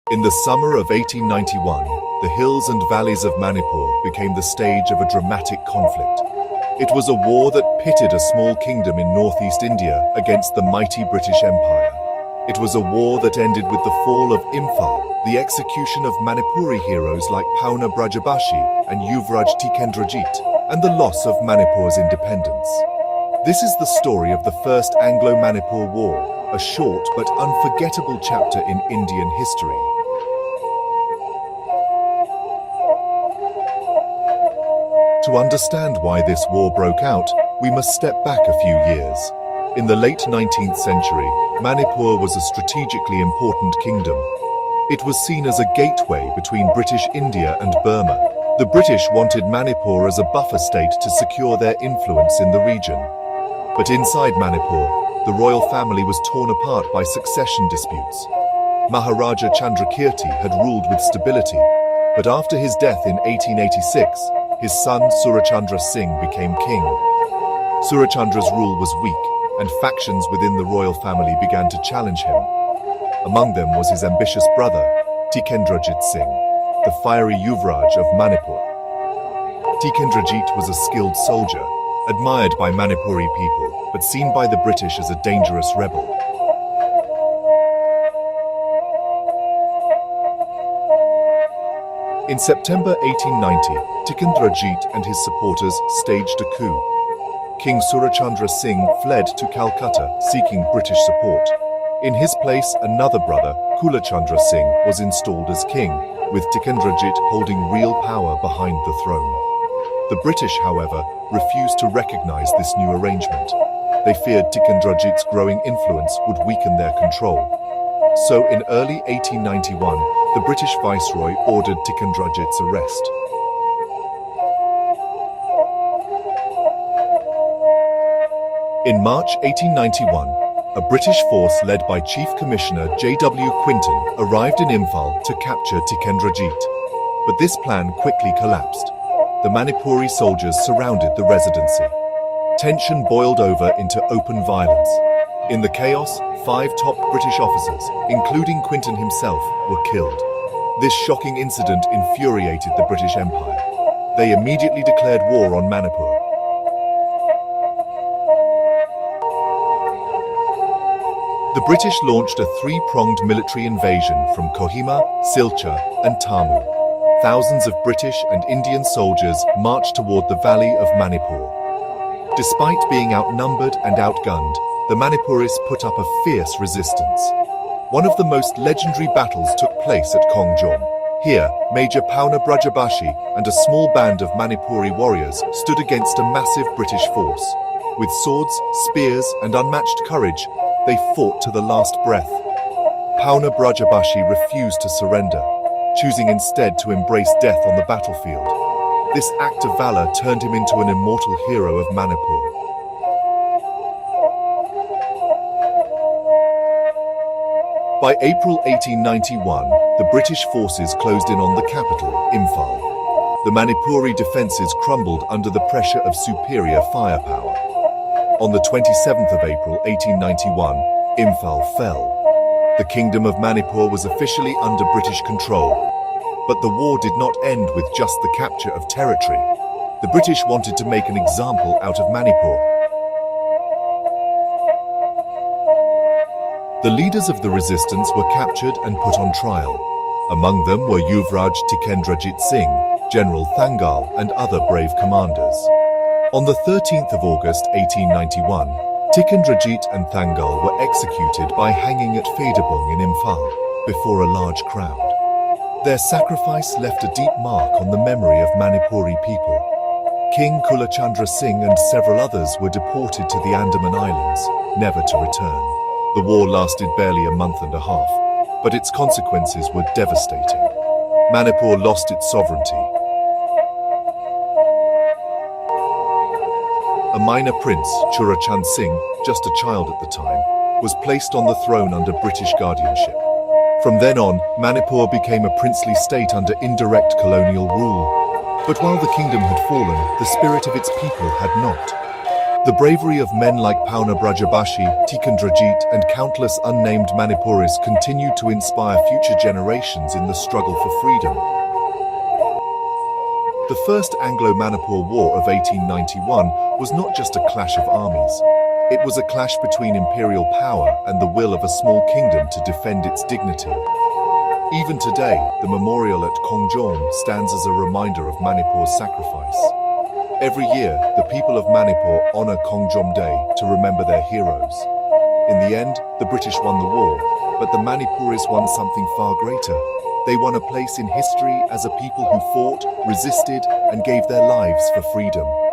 In the summer of 1891, the hills and valleys of Manipur became the stage of a dramatic conflict. It was a war that pitted a small kingdom in northeast India against the mighty British Empire. It was a war that ended with the fall of Imphal, the execution of Manipuri heroes like Pauna Brajabashi and Yuvraj Tikendrajit, and the loss of Manipur's independence. This is the story of the First Anglo-Manipur War, a short but unforgettable chapter in Indian history. To understand why this war broke out, we must step back a few years. In the late 19th century, Manipur was a strategically important kingdom. It was seen as a gateway between British India and Burma. The British wanted Manipur as a buffer state to secure their influence in the region. But inside Manipur, the royal family was torn apart by succession disputes. Maharaja Chandrakirti had ruled with stability, but after his death in 1886, his son Surachandra Singh became king. Surachandra's rule was weak, and factions within the royal family began to challenge him. Among them was his ambitious brother, Tikendrajit Singh, the fiery Yuvraj of Manipur. Tikendrajit was a skilled soldier, admired by Manipuri people, but seen by the British as a dangerous rebel. In September 1890, Tikendrajit and his supporters staged a coup. King Surachandra Singh fled to Calcutta, seeking British support. In his place, another brother, Kulachandra Singh, was installed as king, with Tikendrajit holding real power behind the throne. The British, however, refused to recognize this new arrangement. They feared Tikendrajit's growing influence would weaken their control. So, in early 1891, the British Viceroy ordered Tikendrajit's arrest. In March 1891, a British force led by Chief Commissioner J.W. Quinton arrived in Imphal to capture Tikendrajit. But this plan quickly collapsed. The Manipuri soldiers surrounded the residency. Tension boiled over into open violence. In the chaos, 5 top British officers, including Quinton himself, were killed. This shocking incident infuriated the British Empire. They immediately declared war on Manipur. The British launched a 3-pronged military invasion from Kohima, Silchar, and Tamil. Thousands of British and Indian soldiers marched toward the valley of Manipur. Despite being outnumbered and outgunned, the Manipuris put up a fierce resistance. One of the most legendary battles took place at Kongjom. Here, Major Pauna Brajabashi and a small band of Manipuri warriors stood against a massive British force. With swords, spears, and unmatched courage, they fought to the last breath. Pauna Brajabashi refused to surrender, choosing instead to embrace death on the battlefield. This act of valor turned him into an immortal hero of Manipur. By April 1891, the British forces closed in on the capital, Imphal. The Manipuri defenses crumbled under the pressure of superior firepower. On the 27th of April 1891, Imphal fell. The Kingdom of Manipur was officially under British control. But the war did not end with just the capture of territory. The British wanted to make an example out of Manipur. The leaders of the resistance were captured and put on trial. Among them were Yuvraj Tikendrajit Singh, General Thangal, and other brave commanders. On the 13th of August 1891, Tikendrajit and Thangal were executed by hanging at Phedabung in Imphal, before a large crowd. Their sacrifice left a deep mark on the memory of Manipuri people. King Kulachandra Singh and several others were deported to the Andaman Islands, never to return. The war lasted barely a month and a half, but its consequences were devastating. Manipur lost its sovereignty. A minor prince, Churachand Singh, just a child at the time, was placed on the throne under British guardianship. From then on, Manipur became a princely state under indirect colonial rule. But while the kingdom had fallen, the spirit of its people had not. The bravery of men like Pauna Brajabashi, Tikendrajit, and countless unnamed Manipuris continue to inspire future generations in the struggle for freedom. The First Anglo-Manipur War of 1891 was not just a clash of armies. It was a clash between imperial power and the will of a small kingdom to defend its dignity. Even today, the memorial at Kongjom stands as a reminder of Manipur's sacrifice. Every year, the people of Manipur honor Kongjom Day to remember their heroes. In the end, the British won the war, but the Manipuris won something far greater. They won a place in history as a people who fought, resisted, and gave their lives for freedom.